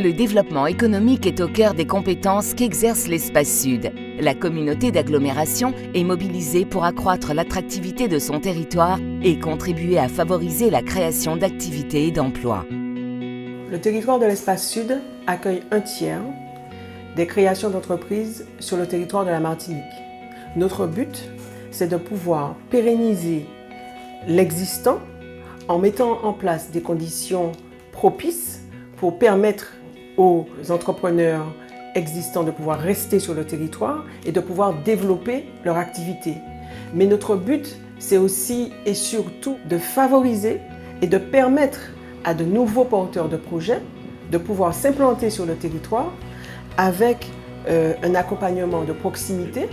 Le développement économique est au cœur des compétences qu'exerce l'Espace Sud. La communauté d'agglomération est mobilisée pour accroître l'attractivité de son territoire et contribuer à favoriser la création d'activités et d'emplois. Le territoire de l'Espace Sud accueille un tiers des créations d'entreprises sur le territoire de la Martinique. Notre but, c'est de pouvoir pérenniser l'existant en mettant en place des conditions propices pour permettre aux entrepreneurs existants de pouvoir rester sur le territoire et de pouvoir développer leur activité. Mais notre but, c'est aussi et surtout de favoriser et de permettre à de nouveaux porteurs de projets de pouvoir s'implanter sur le territoire avec un accompagnement de proximité.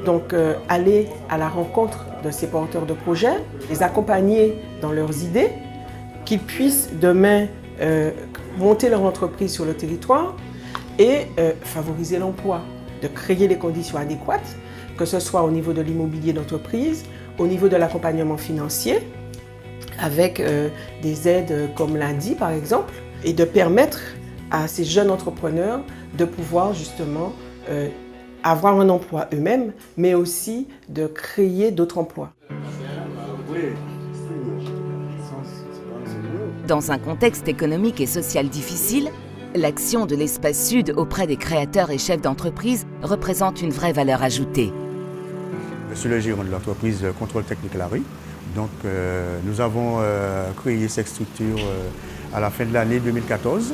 Donc aller à la rencontre de ces porteurs de projets, les accompagner dans leurs idées, qu'ils puissent demain monter leur entreprise sur le territoire et favoriser l'emploi, de créer les conditions adéquates, que ce soit au niveau de l'immobilier d'entreprise, au niveau de l'accompagnement financier, avec des aides comme l'Indy par exemple, et de permettre à ces jeunes entrepreneurs de pouvoir justement avoir un emploi eux-mêmes, mais aussi de créer d'autres emplois. Dans un contexte économique et social difficile, l'action de l'Espace Sud auprès des créateurs et chefs d'entreprise représente une vraie valeur ajoutée. Je suis le gérant de l'entreprise Contrôle Technique La Rue. Donc, nous avons créé cette structure à la fin de l'année 2014.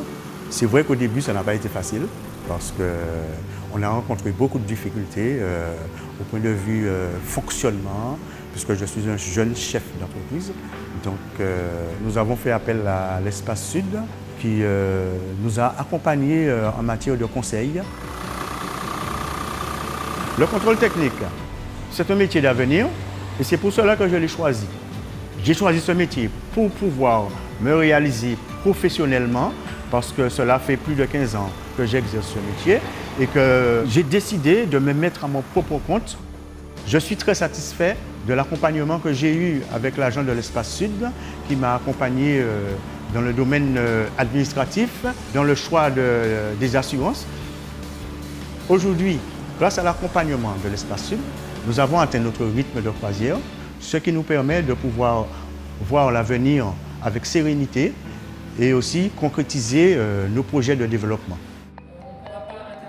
C'est vrai qu'au début, ça n'a pas été facile parce qu'on a rencontré beaucoup de difficultés au point de vue fonctionnement, puisque je suis un jeune chef d'entreprise. Donc, nous avons fait appel à l'Espace Sud qui nous a accompagnés en matière de conseil. Le contrôle technique, c'est un métier d'avenir et c'est pour cela que je l'ai choisi. J'ai choisi ce métier pour pouvoir me réaliser professionnellement parce que cela fait plus de 15 ans que j'exerce ce métier et que j'ai décidé de me mettre à mon propre compte. Je suis très satisfait de l'accompagnement que j'ai eu avec l'agent de l'Espace Sud qui m'a accompagné dans le domaine administratif, dans le choix des assurances. Aujourd'hui, grâce à l'accompagnement de l'Espace Sud, nous avons atteint notre rythme de croisière, ce qui nous permet de pouvoir voir l'avenir avec sérénité et aussi concrétiser nos projets de développement.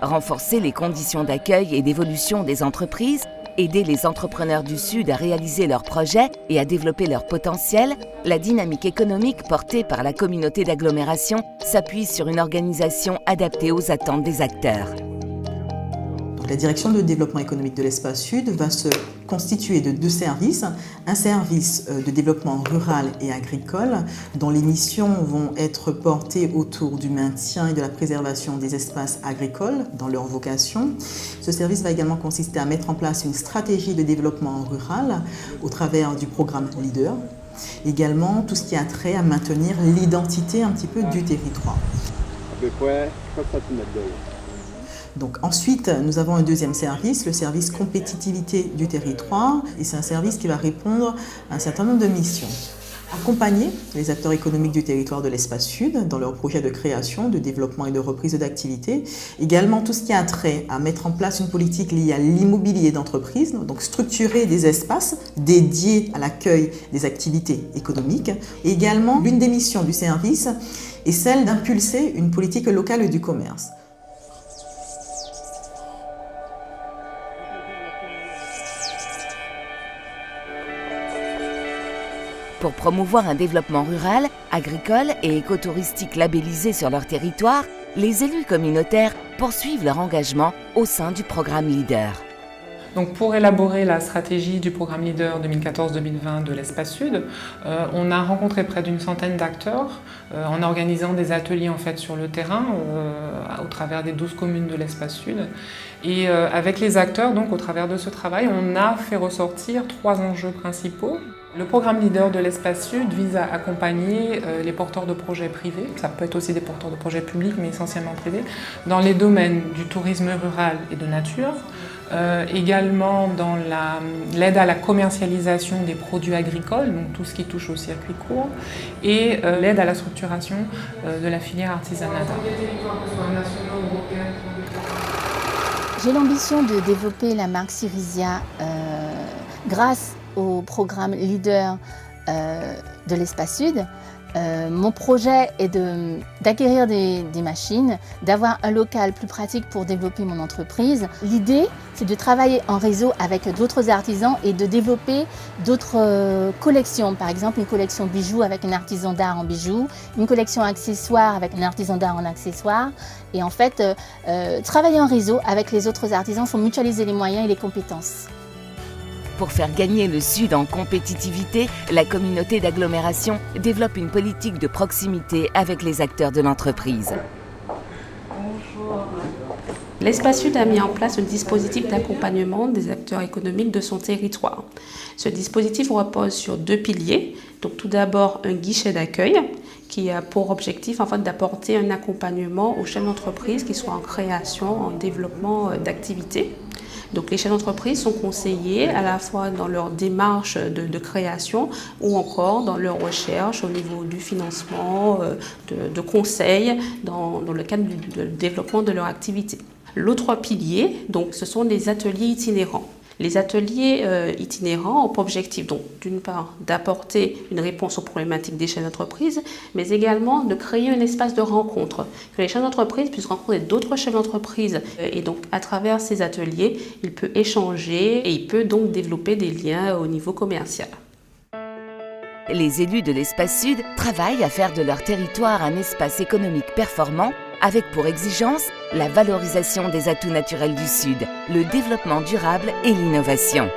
Renforcer les conditions d'accueil et d'évolution des entreprises, aider les entrepreneurs du Sud à réaliser leurs projets et à développer leur potentiel, la dynamique économique portée par la communauté d'agglomération s'appuie sur une organisation adaptée aux attentes des acteurs. La direction de développement économique de l'Espace Sud va se constituer de deux services. Un service de développement rural et agricole dont les missions vont être portées autour du maintien et de la préservation des espaces agricoles dans leur vocation. Ce service va également consister à mettre en place une stratégie de développement rural au travers du programme LEADER. Également tout ce qui a trait à maintenir l'identité un petit peu du territoire. À peu près 60 mètres de long. Donc ensuite, nous avons un deuxième service, le service compétitivité du territoire, et c'est un service qui va répondre à un certain nombre de missions. Accompagner les acteurs économiques du territoire de l'Espace Sud dans leurs projets de création, de développement et de reprise d'activité. Également tout ce qui a trait à mettre en place une politique liée à l'immobilier d'entreprise, donc structurer des espaces dédiés à l'accueil des activités économiques. Et également, l'une des missions du service est celle d'impulser une politique locale du commerce. Pour promouvoir un développement rural, agricole et écotouristique labellisé sur leur territoire, les élus communautaires poursuivent leur engagement au sein du programme LEADER. Donc pour élaborer la stratégie du programme LEADER 2014-2020 de l'Espace Sud, on a rencontré près d'une centaine d'acteurs en organisant des ateliers en fait, sur le terrain au travers des 12 communes de l'Espace Sud. Et avec les acteurs, donc au travers de ce travail, on a fait ressortir 3 enjeux principaux. Le programme LEADER de l'Espace Sud vise à accompagner les porteurs de projets privés, ça peut être aussi des porteurs de projets publics mais essentiellement privés, dans les domaines du tourisme rural et de nature, également dans l'aide à la commercialisation des produits agricoles, donc tout ce qui touche au circuit court, et l'aide à la structuration de la filière artisanale. J'ai l'ambition de développer la marque Cyrisia grâce au programme Leader de l'Espace Sud. Mon projet est d'acquérir des machines, d'avoir un local plus pratique pour développer mon entreprise. L'idée, c'est de travailler en réseau avec d'autres artisans et de développer d'autres collections. Par exemple, une collection bijoux avec un artisan d'art en bijoux, une collection accessoires avec un artisan d'art en accessoires. Et en fait, travailler en réseau avec les autres artisans, il faut mutualiser les moyens et les compétences. Pour faire gagner le Sud en compétitivité, la communauté d'agglomération développe une politique de proximité avec les acteurs de l'entreprise. L'Espace Sud a mis en place un dispositif d'accompagnement des acteurs économiques de son territoire. Ce dispositif repose sur 2 piliers. Donc, tout d'abord, un guichet d'accueil qui a pour objectif d'apporter un accompagnement aux chefs d'entreprise qui soient en création, en développement d'activités. Donc les chefs d'entreprise sont conseillés à la fois dans leur démarche de création ou encore dans leur recherche au niveau du financement, de conseils dans le cadre du développement de leur activité. L'autre pilier, donc, ce sont les ateliers itinérants. Les ateliers itinérants ont pour objectif, donc, d'une part, d'apporter une réponse aux problématiques des chefs d'entreprise, mais également de créer un espace de rencontre, que les chefs d'entreprise puissent rencontrer d'autres chefs d'entreprise. Et donc, à travers ces ateliers, il peut échanger et il peut donc développer des liens au niveau commercial. Les élus de l'Espace Sud travaillent à faire de leur territoire un espace économique performant avec pour exigence la valorisation des atouts naturels du Sud, le développement durable et l'innovation.